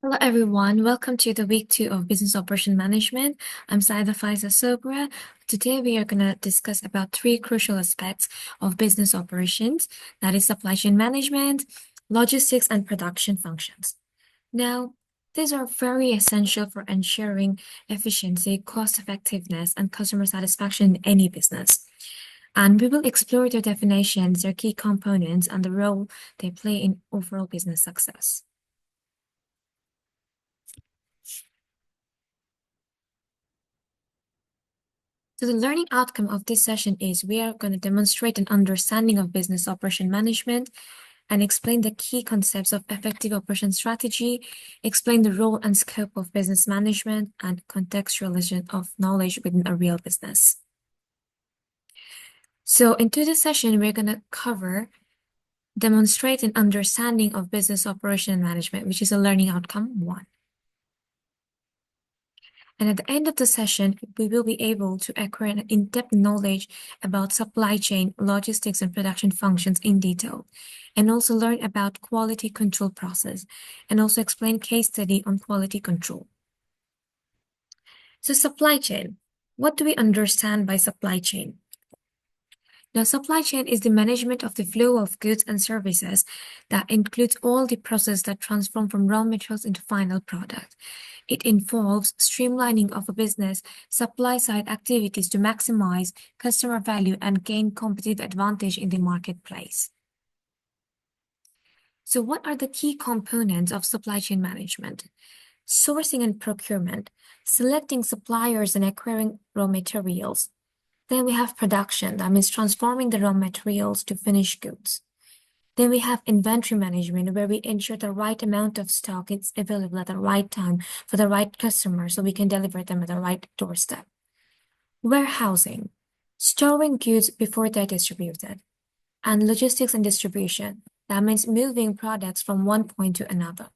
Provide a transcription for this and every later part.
Hello everyone, welcome to the week 2 of Business Operation Management. I'm Syeda Faiza Sogra. Today we are going to discuss about three crucial aspects of business operations, that is supply chain management, logistics, and production functions. Now, these are very essential for ensuring efficiency, cost effectiveness, and customer satisfaction in any business. And we will explore their definitions, their key components, and the role they play in overall business success. So the learning outcome of this session is we are going to demonstrate an understanding of business operation management and explain the key concepts of effective operation strategy, explain the role and scope of business management, and contextualization of knowledge within a real business. So in today's session, we're going to demonstrate an understanding of business operation management, which is a learning outcome 1. And at the end of the session, we will be able to acquire an in-depth knowledge about supply chain, logistics, and production functions in detail, and also learn about quality control process, and also explain case study on quality control. So supply chain, what do we understand by supply chain? Now, supply chain is the management of the flow of goods and services that includes all the process that transform from raw materials into final product. It involves streamlining of a business supply side activities to maximize customer value and gain competitive advantage in the marketplace. So what are the key components of supply chain management? Sourcing and procurement, selecting suppliers and acquiring raw materials. Then we have production, that means transforming the raw materials to finished goods. Then we have inventory management, where we ensure the right amount of stock is available at the right time for the right customer so we can deliver them at the right doorstep. Warehousing, storing goods before they're distributed. And logistics and distribution, that means moving products from one point to another.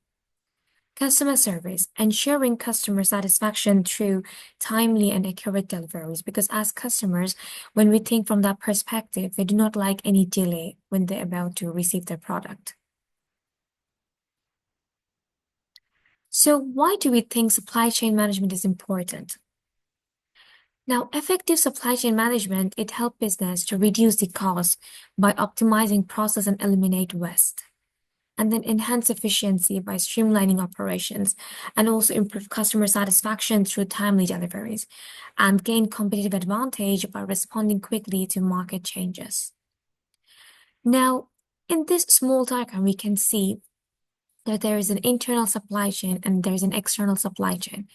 Customer service, ensuring customer satisfaction through timely and accurate deliveries. Because as customers, when we think from that perspective, they do not like any delay when they're about to receive their product. So why do we think supply chain management is important? Now, effective supply chain management, it helps business to reduce the cost by optimizing process and eliminate waste. And then enhance efficiency by streamlining operations, and also improve customer satisfaction through timely deliveries, and gain competitive advantage by responding quickly to market changes. Now, in this small diagram, we can see that there is an internal supply chain and there is an external supply chain.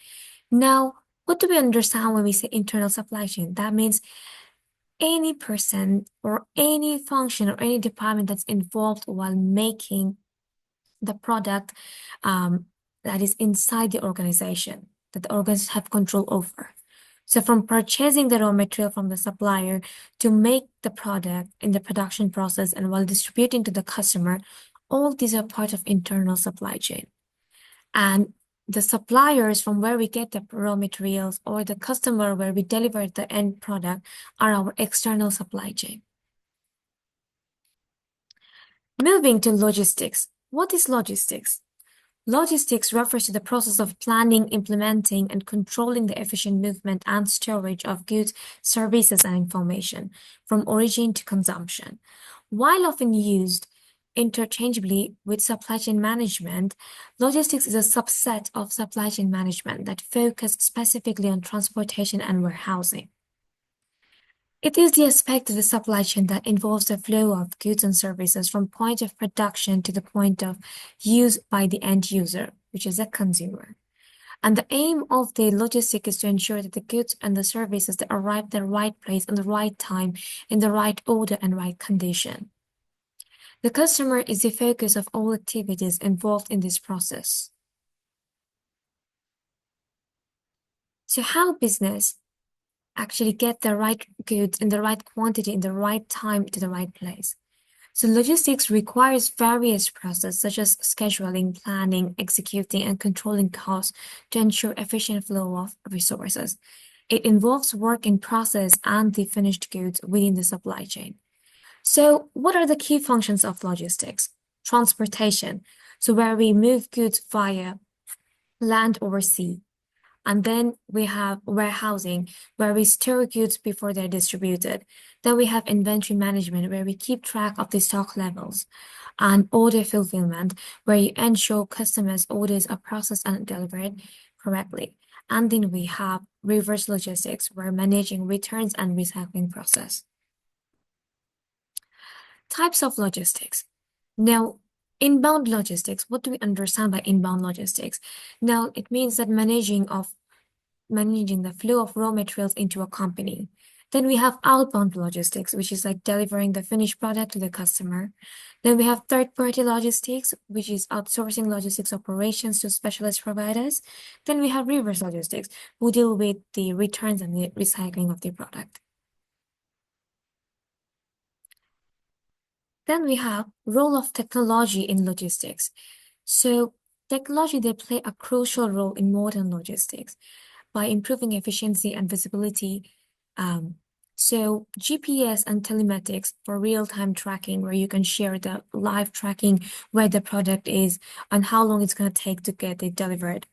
Now, what do we understand when we say internal supply chain? That means any person or any function or any department that's involved while making the product that is inside the organization that the organizations have control over. So from purchasing the raw material from the supplier to make the product in the production process and while distributing to the customer, all these are part of internal supply chain. And the suppliers from where we get the raw materials or the customer where we deliver the end product are our external supply chain. Moving to logistics. What is logistics? Logistics refers to the process of planning, implementing, and controlling the efficient movement and storage of goods, services, and information from origin to consumption. While often used interchangeably with supply chain management, logistics is a subset of supply chain management that focuses specifically on transportation and warehousing. It is the aspect of the supply chain that involves the flow of goods and services from point of production to the point of use by the end user, which is a consumer. And the aim of the logistic is to ensure that the goods and the services that arrive at the right place at the right time, in the right order and right condition. The customer is the focus of all activities involved in this process. So how business actually get the right goods in the right quantity in the right time to the right place. So logistics requires various processes such as scheduling, planning, executing, and controlling costs to ensure efficient flow of resources. It involves work in process and the finished goods within the supply chain. So what are the key functions of logistics? Transportation, so where we move goods via land over sea. And then we have warehousing, where we store goods before they're distributed. Then we have inventory management, where we keep track of the stock levels. And order fulfillment, where you ensure customers' orders are processed and delivered correctly. And then we have reverse logistics, where managing returns and recycling process. Types of logistics. Now, inbound logistics, what do we understand by inbound logistics? Now, it means that managing the flow of raw materials into a company. Then we have outbound logistics, which is like delivering the finished product to the customer. Then we have third-party logistics, which is outsourcing logistics operations to specialist providers. Then we have reverse logistics, who deal with the returns and the recycling of the product. Then we have role of technology in logistics. So technology, they play a crucial role in modern logistics by improving efficiency and visibility. So GPS and telematics for real-time tracking, where you can share the live tracking where the product is and how long it's going to take to get it delivered.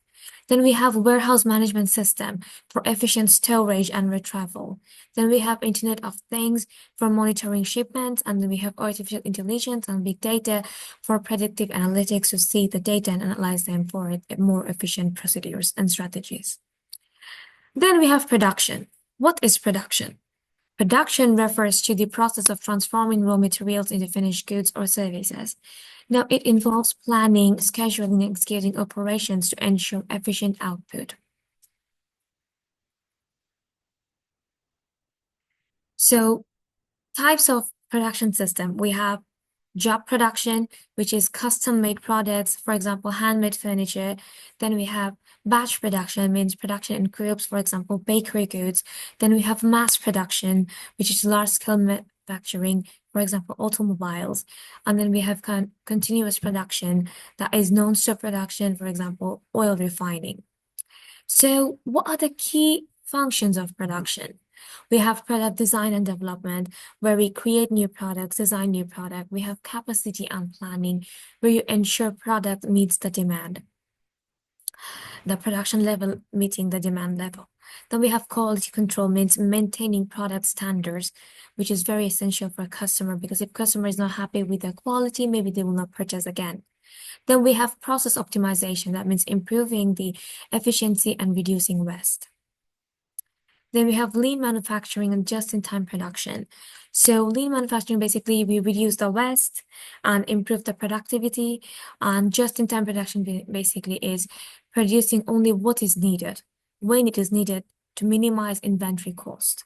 Then we have warehouse management system for efficient storage and retrieval. Then we have Internet of Things for monitoring shipments, and then we have artificial intelligence and big data for predictive analytics to see the data and analyze them for more efficient procedures and strategies. Then we have production. What is production? Production refers to the process of transforming raw materials into finished goods or services. Now, it involves planning, scheduling, and executing operations to ensure efficient output. So, types of production system, we have job production, which is custom-made products, for example, handmade furniture. Then we have batch production, means production in groups, for example, bakery goods. Then we have mass production, which is large-scale manufacturing, for example, automobiles. And then we have continuous production, that is non-stop production, for example, oil refining. So what are the key functions of production? We have product design and development, where we create new products, design new product. We have capacity and planning, where you ensure product meets the demand, the production level meeting the demand level. Then we have quality control, means maintaining product standards, which is very essential for a customer, because if customer is not happy with the quality, maybe they will not purchase again. Then we have process optimization, that means improving the efficiency and reducing waste. Then we have lean manufacturing and just-in-time production. So lean manufacturing, basically, we reduce the waste and improve the productivity. And just-in-time production basically is producing only what is needed, when it is needed, to minimize inventory cost.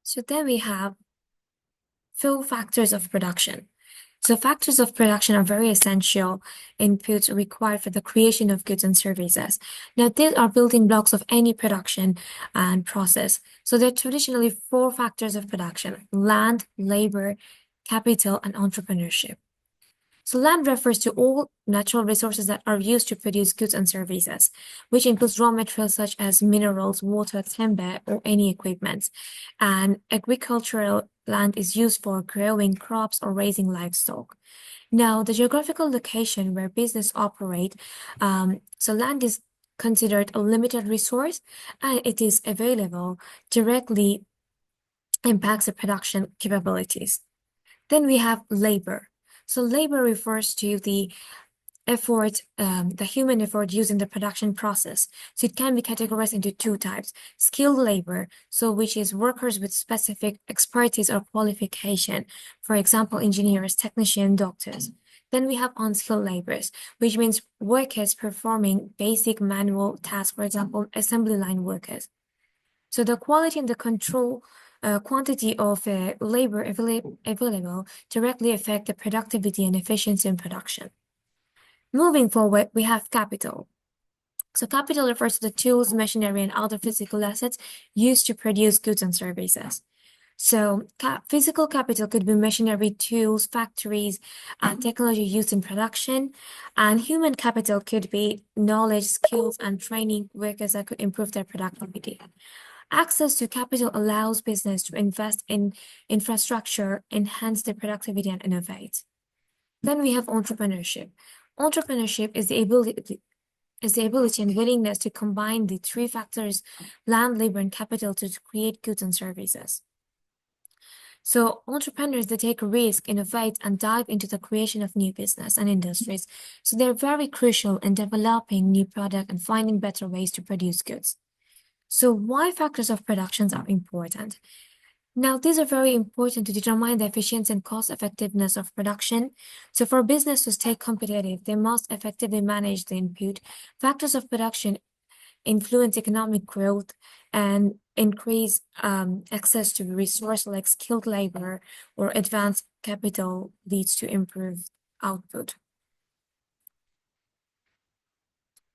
So then we have 4 factors of production. So factors of production are very essential inputs required for the creation of goods and services. Now, these are building blocks of any production and process. So there are traditionally 4 factors of production: land, labor, capital, and entrepreneurship. So land refers to all natural resources that are used to produce goods and services, which includes raw materials such as minerals, water, timber, or any equipment. And agricultural land is used for growing crops or raising livestock. Now, the geographical location where business operate, so land is considered a limited resource, and it is available directly impacts the production capabilities. Then we have labor. So labor refers to the effort, the human effort used in the production process. So it can be categorized into 2 types: skilled labor, so which is workers with specific expertise or qualification, for example, engineers, technicians, doctors. Then we have unskilled laborers, which means workers performing basic manual tasks, for example, assembly line workers. So the quality and the control quantity of labor available directly affect the productivity and efficiency in production. Moving forward, we have capital. So capital refers to the tools, machinery, and other physical assets used to produce goods and services. So physical capital could be machinery, tools, factories, and technology used in production. And human capital could be knowledge, skills, and training workers that could improve their productivity. Access to capital allows business to invest in infrastructure, enhance their productivity, and innovate. Then we have entrepreneurship. Entrepreneurship is the ability and willingness to combine the three factors, land, labor, and capital, to create goods and services. So entrepreneurs, they take a risk, innovate, and dive into the creation of new business and industries. So they're very crucial in developing new product and finding better ways to produce goods. So why factors of productions are important? Now, these are very important to determine the efficiency and cost effectiveness of production. So for business to stay competitive, they must effectively manage the input. Factors of production influence economic growth and increase access to resource like skilled labor or advanced capital leads to improved output.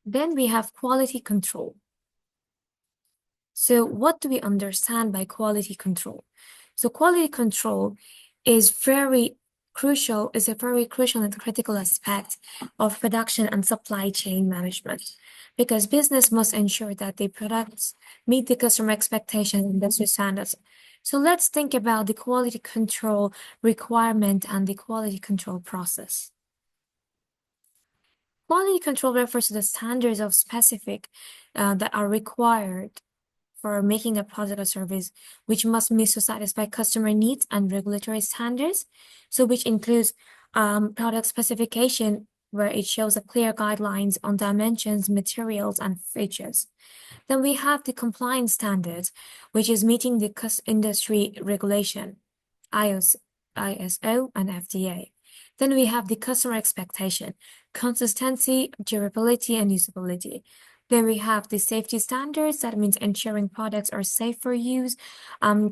Then we have quality control. So what do we understand by quality control? So quality control is a very crucial and critical aspect of production and supply chain management, because business must ensure that their products meet the customer expectations and industry standards. So let's think about the quality control requirement and the quality control process. Quality control refers to the standards of specific that are required for making a product or service, which must meet to satisfy customer needs and regulatory standards. So which includes product specification, where it shows a clear guidelines on dimensions, materials, and features. Then we have the compliance standards, which is meeting the industry regulation, ISO and FDA. Then we have the customer expectation, consistency, durability, and usability. Then we have the safety standards, that means ensuring products are safe for use.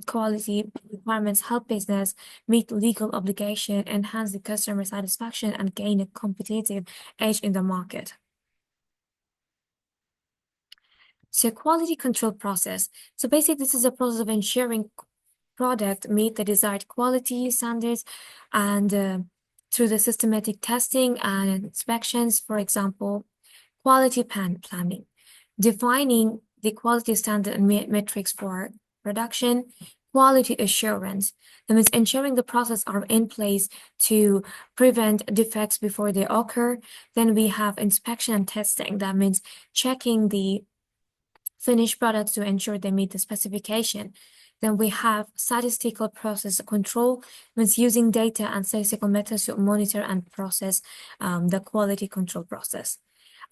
Quality requirements help business meet legal obligation, enhance the customer satisfaction, and gain a competitive edge in the market. So quality control process. So basically, this is a process of ensuring product meet the desired quality standards and through the systematic testing and inspections. For example, quality planning, defining the quality standard and metrics for production. Quality assurance, that means ensuring the process are in place to prevent defects before they occur. Then we have inspection and testing, that means checking the finished products to ensure they meet the specification. Then we have statistical process control, means using data and statistical methods to monitor and process the quality control process.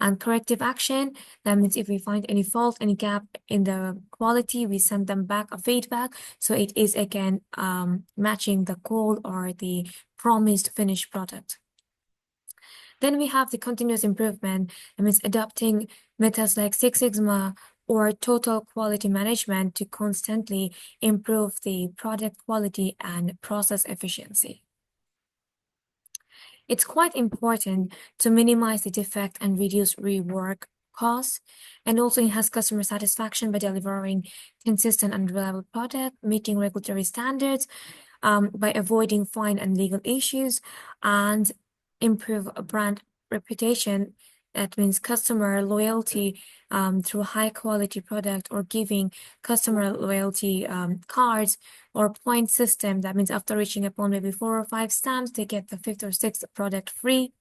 And corrective action, that means if we find any fault, any gap in the quality, we send them back a feedback. So it is again matching the goal or the promised finished product. Then we have the continuous improvement, that means adopting methods like Six Sigma or total quality management to constantly improve the product quality and process efficiency. It's quite important to minimize the defect and reduce rework costs, and also enhance customer satisfaction by delivering consistent and reliable product, meeting regulatory standards, by avoiding fine and legal issues, and improve a brand reputation. That means customer loyalty through high quality product, or giving customer loyalty cards or point system. That means after reaching upon maybe 4 or 5 stamps, they get the 5th or 6th product free.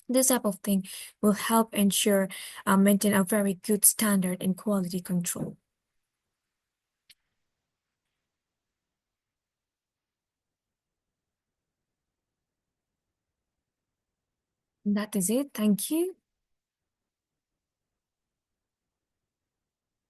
This type of thing will help ensure maintain a very good standard in quality control. And that is it. Thank you.